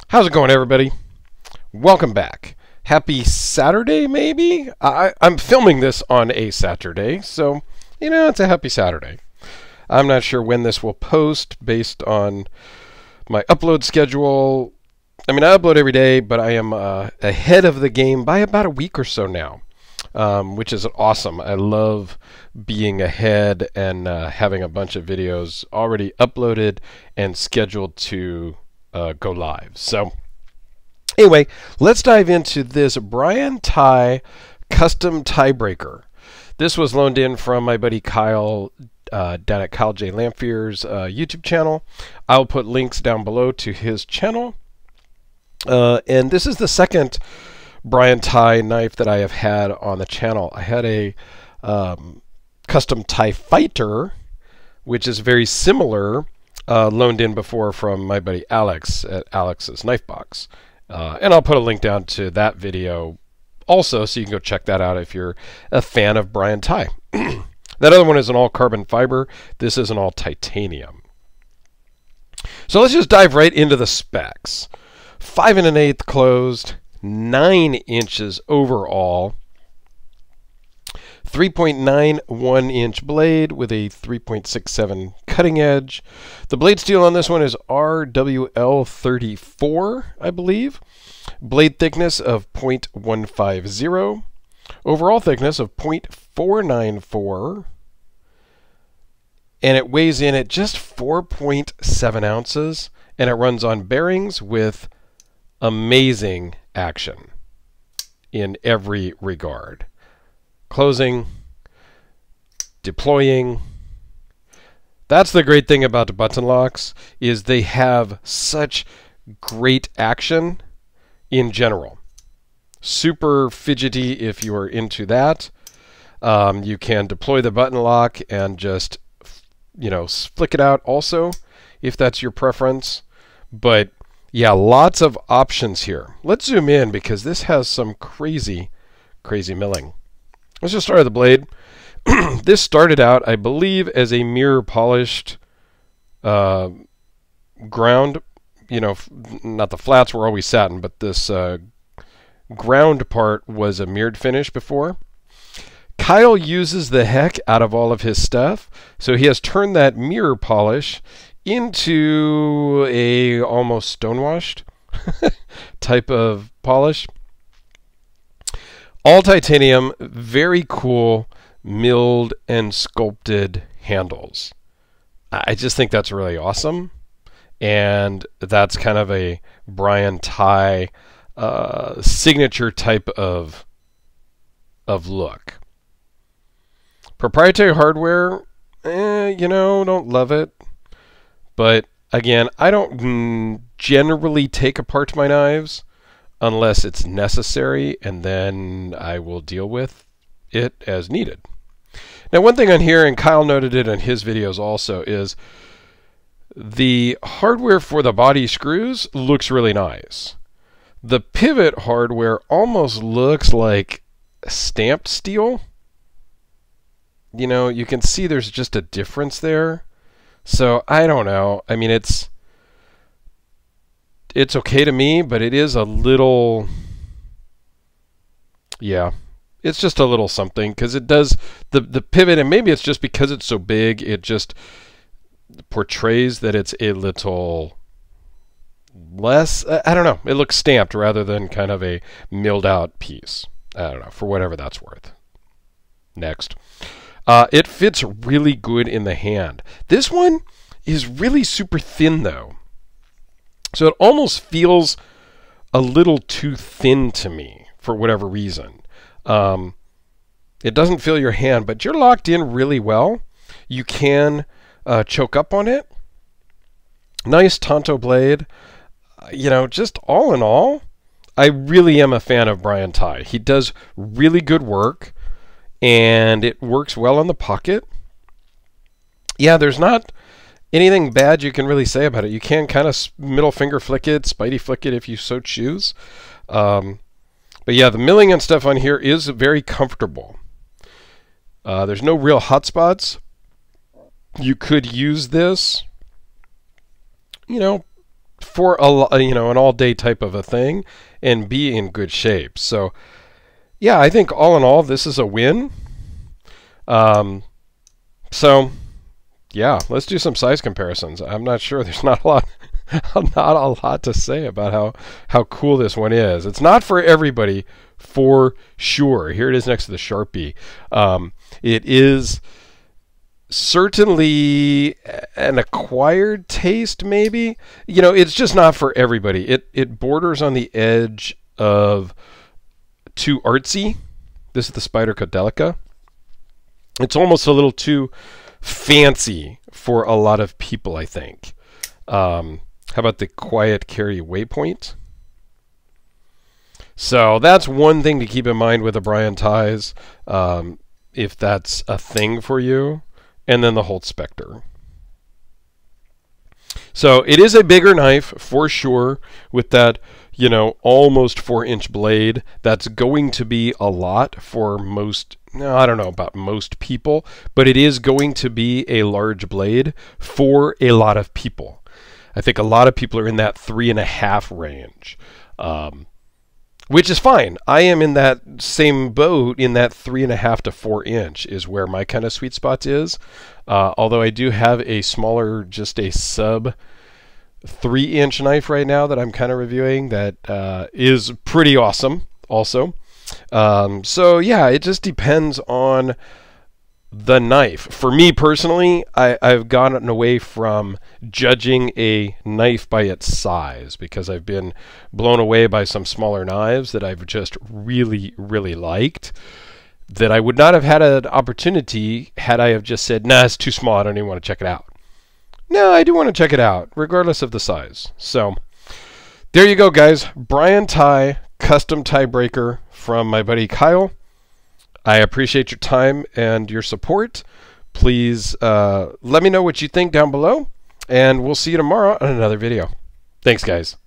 How's it going, everybody? Welcome back. Happy Saturday, maybe? I'm filming this on a Saturday, so, it's a happy Saturday. I'm not sure when this will post based on my upload schedule. I mean, I upload every day, but I am ahead of the game by about a week or so now, which is awesome. I love being ahead and having a bunch of videos already uploaded and scheduled to go live. So anyway, let's dive into this Brian Tighe custom tiebreaker. This was loaned in from my buddy Kyle down at Kyle J. Lamphier's YouTube channel. I'll put links down below to his channel. And this is the second Brian Tighe knife that I have had on the channel. I had a custom Tighe Fighter, which is very similar, loaned in before from my buddy Alex at Alex's Knife Box. And I'll put a link down to that video also, so you can go check that out if you're a fan of Brian Tighe. That other one is an all carbon fiber. This is an all titanium. So let's just dive right into the specs. 5 1/8 closed, 9 inches overall. 3.91 inch blade with a 3.67 cutting edge. The blade steel on this one is RWL34, I believe. Blade thickness of 0.150. Overall thickness of 0.494. And it weighs in at just 4.7 ounces. And it runs on bearings with amazing action in every regard. Closing, deploying. That's the great thing about the button locks, is they have such great action in general. Super fidgety if you are into that. You can deploy the button lock and just, flick it out also, if that's your preference. But yeah, lots of options here. Let's zoom in because this has some crazy, crazy milling. Let's just start with the blade. This started out, I believe, as a mirror polished ground. Not the flats were always satin, but this ground part was a mirrored finish before. Kyle uses the heck out of all of his stuff, so he has turned that mirror polish into a almost stonewashed type of polish. All titanium, very cool milled and sculpted handles. I just think that's really awesome, and that's kind of a Brian Tighe signature type of look. Proprietary hardware, don't love it. But again, I don't generally take apart my knives unless it's necessary, and then I will deal with it as needed. Now, one thing on here, and Kyle noted it in his videos also, is the hardware for the body screws looks really nice. The pivot hardware almost looks like stamped steel. You can see there's just a difference there. So I don't know. I mean, it's okay to me, but it is a little, yeah, it's just a little something, because it does the pivot, and maybe it's just because it's so big, it just portrays that it's a little less, I don't know, it looks stamped rather than kind of a milled out piece. I don't know, for whatever that's worth. Next. It fits really good in the hand. This one is really super thin, though. So it almost feels a little too thin to me, for whatever reason. It doesn't feel your hand, but you're locked in really well. You can choke up on it. Nice Tonto blade. Just all in all, I really am a fan of Brian Tighe. He does really good work, and it works well in the pocket. Yeah, there's not anything bad you can really say about it. You can kind of middle finger flick it, spidey flick it if you so choose. But yeah, the milling and stuff on here is very comfortable. There's no real hot spots. You could use this, for an all-day type of a thing and be in good shape. So yeah, I think all in all, this is a win. So yeah, let's do some size comparisons. I'm not sure. There's not a lot, not a lot to say about how cool this one is. It's not for everybody, for sure. Here it is next to the Sharpie. It is certainly an acquired taste, maybe. It's just not for everybody. It borders on the edge of too artsy. This is the Spyderco Delica. It's almost a little too fancy for a lot of people, I think. How about the Quiet Carry Waypoint? So that's one thing to keep in mind with the Brian Tighes, if that's a thing for you. And then the Holt Spectre. So it is a bigger knife for sure, with that, almost 4-inch blade. That's going to be a lot for most, I don't know about most people, but it is going to be a large blade for a lot of people. I think a lot of people are in that 3.5 range, which is fine. I am in that same boat, in that 3.5 to 4-inch is where my kind of sweet spot is. Although I do have a smaller, just a sub 3-inch knife right now that I'm kind of reviewing that is pretty awesome also. So yeah, it just depends on the knife. For me personally, I've gotten away from judging a knife by its size because I've been blown away by some smaller knives that I've just really, really liked, that I would not have had an opportunity had I have just said, nah, it's too small, I don't even want to check it out. No, I do want to check it out, regardless of the size. So there you go, guys. Brian Tighe custom tiebreaker from my buddy Kyle. I appreciate your time and your support. Please let me know what you think down below, and we'll see you tomorrow on another video. Thanks, guys.